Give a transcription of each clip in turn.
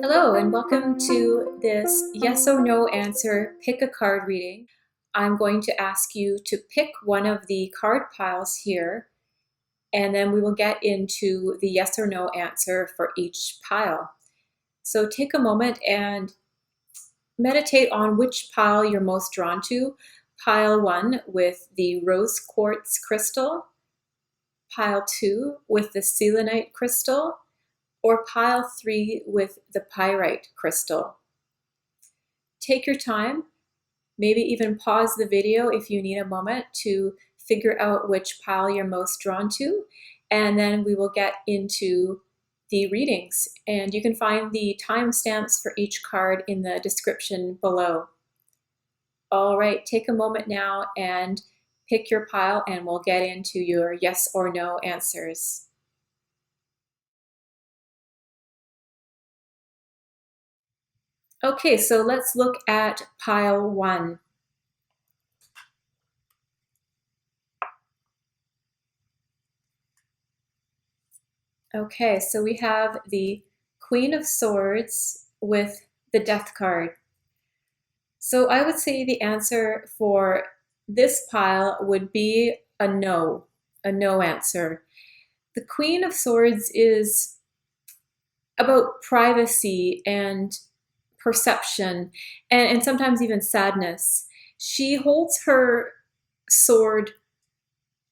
Hello and welcome to this yes or no answer pick a card reading. I'm going to ask you to pick one of the card piles here, and then we will get into the yes or no answer for each pile. So take a moment and meditate on which pile you're most drawn to. Pile 1 with the rose quartz crystal, pile 2 with the selenite crystal, or pile 3 with the pyrite crystal. Take your time, maybe even pause the video if you need a moment to figure out which pile you're most drawn to, and then we will get into the readings. And you can find the timestamps for each card in the description below. All right, take a moment now and pick your pile, and we'll get into your yes or no answers. Okay, so let's look at pile 1. Okay, so we have the Queen of Swords with the Death card. So I would say the answer for this pile would be a no answer. The Queen of Swords is about privacy and perception and sometimes even sadness. She holds her sword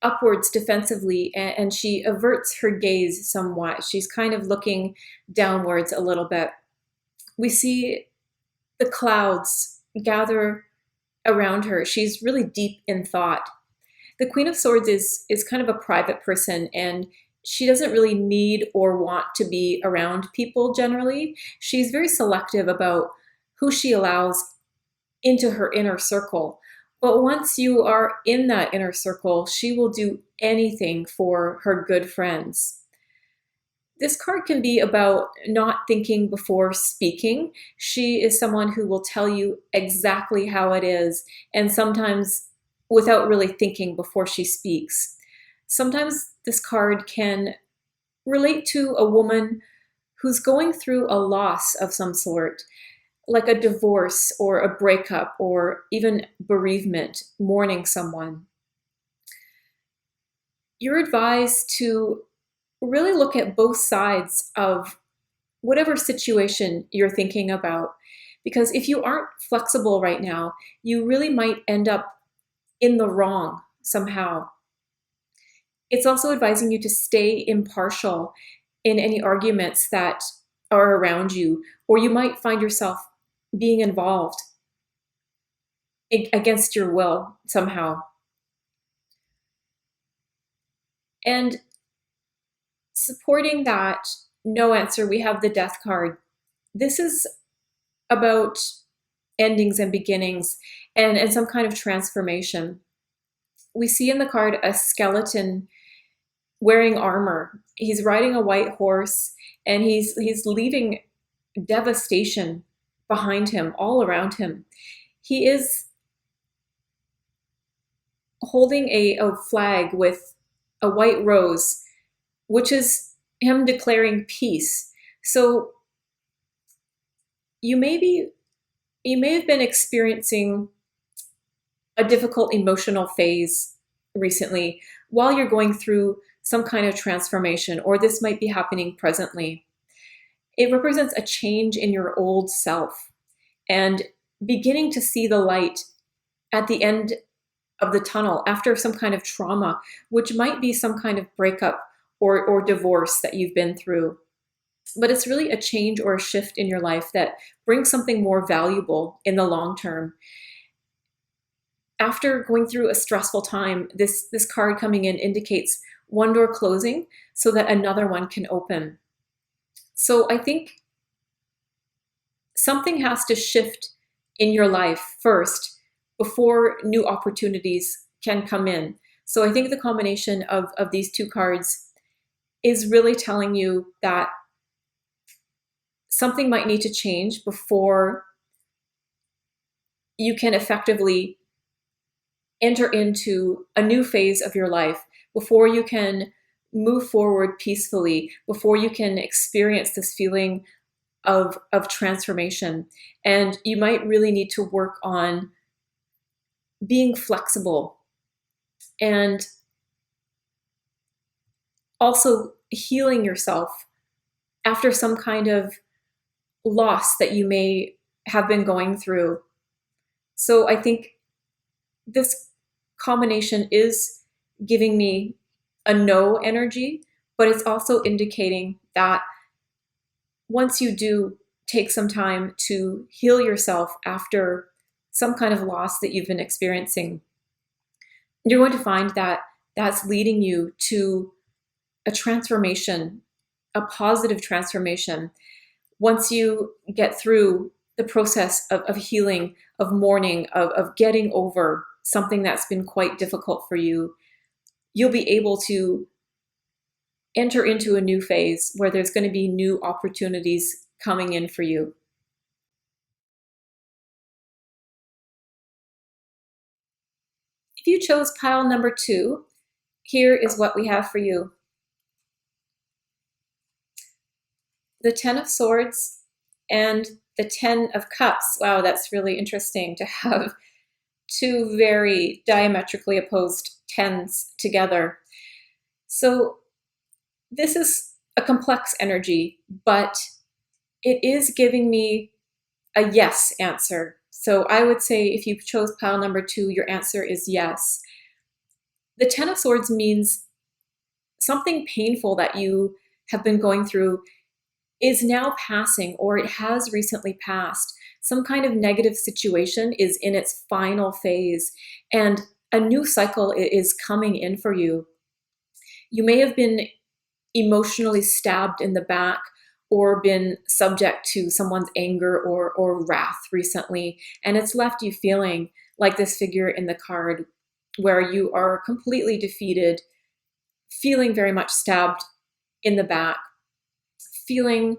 upwards defensively, and she averts her gaze somewhat. She's kind of looking downwards a little bit. We see the clouds gather around her. She's really deep in thought. The Queen of Swords is kind of a private person, and she doesn't really need or want to be around people generally. She's very selective about who she allows into her inner circle. But once you are in that inner circle, she will do anything for her good friends. This card can be about not thinking before speaking. She is someone who will tell you exactly how it is, and sometimes without really thinking before she speaks. Sometimes this card can relate to a woman who's going through a loss of some sort, like a divorce or a breakup or even bereavement, mourning someone. You're advised to really look at both sides of whatever situation you're thinking about. Because if you aren't flexible right now, you really might end up in the wrong somehow. It's also advising you to stay impartial in any arguments that are around you, or you might find yourself being involved against your will somehow. And supporting that no answer, we have the Death card. This is about endings and beginnings and some kind of transformation. We see in the card a skeleton wearing armor. He's riding a white horse, and he's leaving devastation behind him, all around him. He is holding a flag with a white rose, which is him declaring peace. So you may have been experiencing a difficult emotional phase recently while you're going through some kind of transformation, or this might be happening presently. It represents a change in your old self and beginning to see the light at the end of the tunnel after some kind of trauma, which might be some kind of breakup or divorce that you've been through. But it's really a change or a shift in your life that brings something more valuable in the long term. After going through a stressful time, this card coming in indicates one door closing so that another one can open. So I think something has to shift in your life first before new opportunities can come in. So I think the combination of these two cards is really telling you that something might need to change before you can effectively enter into a new phase of your life, before you can move forward peacefully, before you can experience this feeling of transformation. And you might really need to work on being flexible and also healing yourself after some kind of loss that you may have been going through. So I think this combination is giving me a no energy, but it's also indicating that once you do take some time to heal yourself after some kind of loss that you've been experiencing, you're going to find that that's leading you to a transformation, a positive transformation. Once you get through the process of healing, of mourning, of getting over something that's been quite difficult for you, you'll be able to enter into a new phase where there's going to be new opportunities coming in for you. If you chose pile number 2, here is what we have for you. The 10 of Swords and the 10 of Cups. Wow, that's really interesting to have two very diametrically opposed 10s together. So this is a complex energy, but it is giving me a yes answer. So I would say if you chose pile number 2, your answer is yes. The 10 of Swords means something painful that you have been going through is now passing, or it has recently passed. Some kind of negative situation is in its final phase, and a new cycle is coming in for you. You may have been emotionally stabbed in the back or been subject to someone's anger or wrath recently, and it's left you feeling like this figure in the card where you are completely defeated, feeling very much stabbed in the back, feeling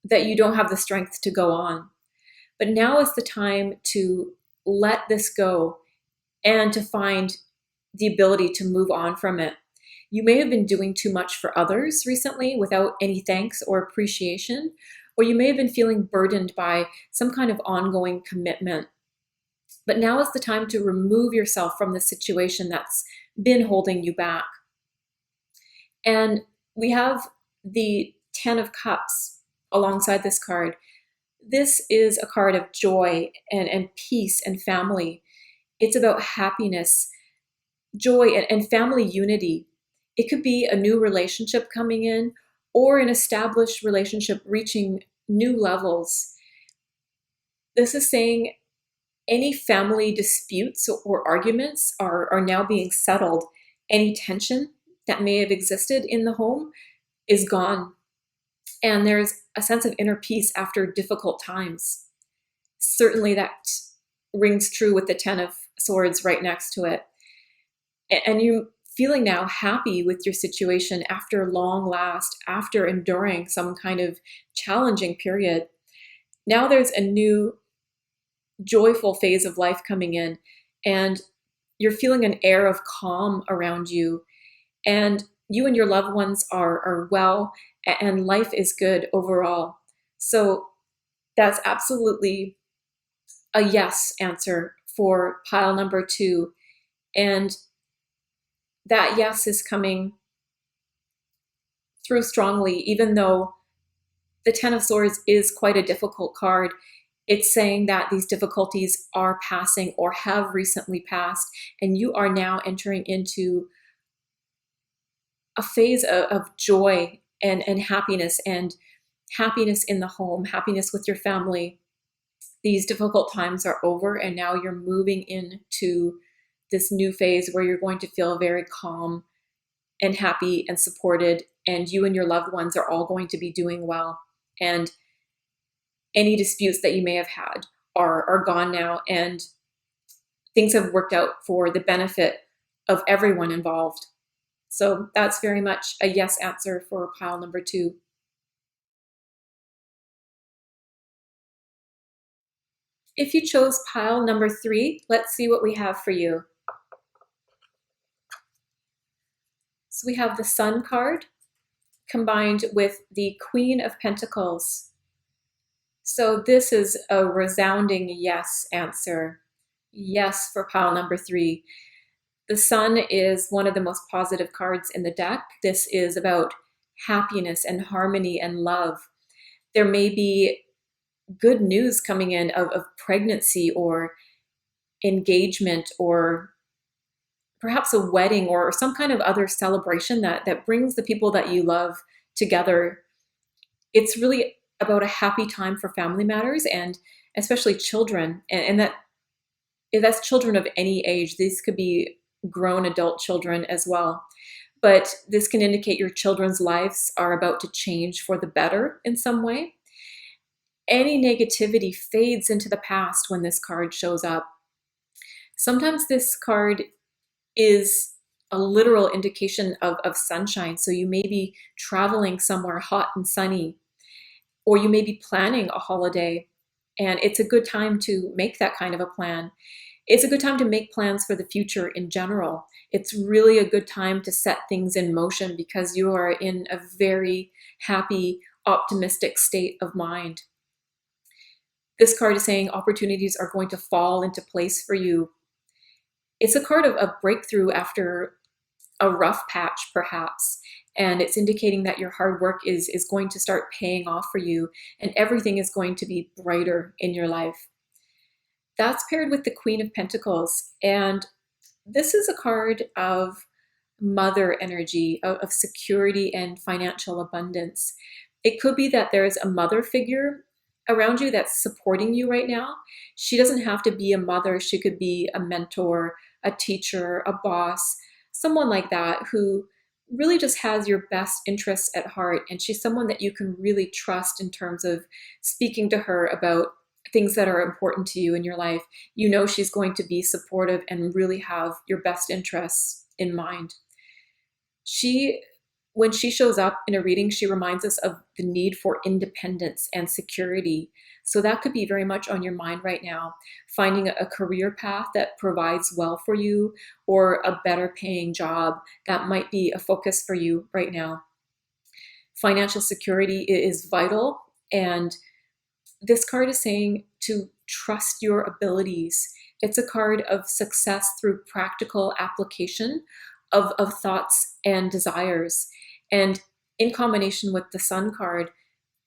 that you don't have the strength to go on. But now is the time to let this go and to find the ability to move on from it. You may have been doing too much for others recently without any thanks or appreciation, or you may have been feeling burdened by some kind of ongoing commitment. But now is the time to remove yourself from the situation that's been holding you back. And we have the 10 of Cups alongside this card. This is a card of joy and peace and family. It's about happiness, joy, and family unity. It could be a new relationship coming in or an established relationship reaching new levels. This is saying any family disputes or arguments are now being settled. Any tension that may have existed in the home is gone. And there's a sense of inner peace after difficult times. Certainly that rings true with the 10 of Swords right next to it. And you feeling now happy with your situation after long last, after enduring some kind of challenging period. Now there's a new joyful phase of life coming in, and you're feeling an air of calm around you, and you and your loved ones are well, and life is good overall. So that's absolutely a yes answer for pile number 2. And that yes is coming through strongly, even though the 10 of Swords is quite a difficult card. It's saying that these difficulties are passing or have recently passed, and you are now entering into a phase of joy and happiness in the home, happiness with your family. These difficult times are over, and now you're moving into this new phase where you're going to feel very calm and happy and supported, and you and your loved ones are all going to be doing well. And any disputes that you may have had are gone now, and things have worked out for the benefit of everyone involved. So that's very much a yes answer for pile number 2. If you chose pile number 3, let's see what we have for you. So we have the Sun card combined with the Queen of Pentacles. So this is a resounding yes answer. Yes for pile number 3. The Sun is one of the most positive cards in the deck. This is about happiness and harmony and love. There may be good news coming in of pregnancy or engagement or perhaps a wedding or some kind of other celebration that brings the people that you love together. It's really about a happy time for family matters and especially children. And that if that's children of any age. These could be grown adult children as well. But this can indicate your children's lives are about to change for the better in some way. Any negativity fades into the past when this card shows up. Sometimes this card is a literal indication of sunshine. So you may be traveling somewhere hot and sunny, or you may be planning a holiday, and it's a good time to make that kind of a plan. It's a good time to make plans for the future in general. It's really a good time to set things in motion because you are in a very happy, optimistic state of mind. This card is saying opportunities are going to fall into place for you. It's a card of breakthrough after a rough patch, perhaps. And it's indicating that your hard work is going to start paying off for you and everything is going to be brighter in your life. That's paired with the Queen of Pentacles. And this is a card of mother energy, of security and financial abundance. It could be that there's a mother figure around you that's supporting you right now. She doesn't have to be a mother. She could be a mentor, a teacher, a boss, someone like that who really just has your best interests at heart. And she's someone that you can really trust in terms of speaking to her about things that are important to you in your life. You know she's going to be supportive and really have your best interests in mind. When she shows up in a reading, she reminds us of the need for independence and security. So that could be very much on your mind right now, finding a career path that provides well for you or a better paying job. That might be a focus for you right now. Financial security is vital, and this card is saying to trust your abilities. It's a card of success through practical application of thoughts and desires. And in combination with the Sun card,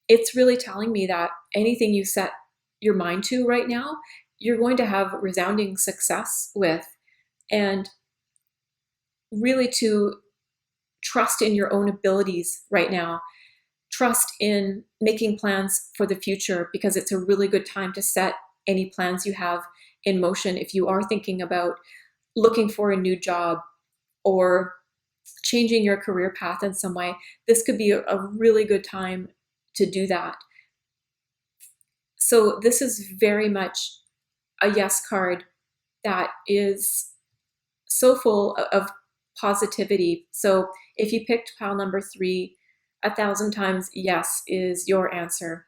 it's really telling me that anything you set your mind to right now, you're going to have resounding success with. And really to trust in your own abilities right now. Trust in making plans for the future because it's a really good time to set any plans you have in motion. If you are thinking about looking for a new job or changing your career path in some way, this could be a really good time to do that. So this is very much a yes card that is so full of positivity. So if you picked pile number 3, 1,000 times yes is your answer.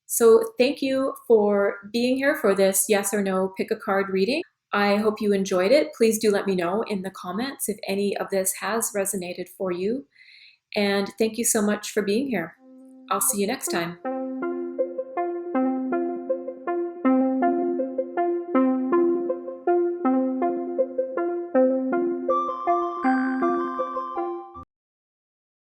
So thank you for being here for this yes or no pick a card reading. I hope you enjoyed it. Please do let me know in the comments if any of this has resonated for you. And thank you so much for being here. I'll see you next time.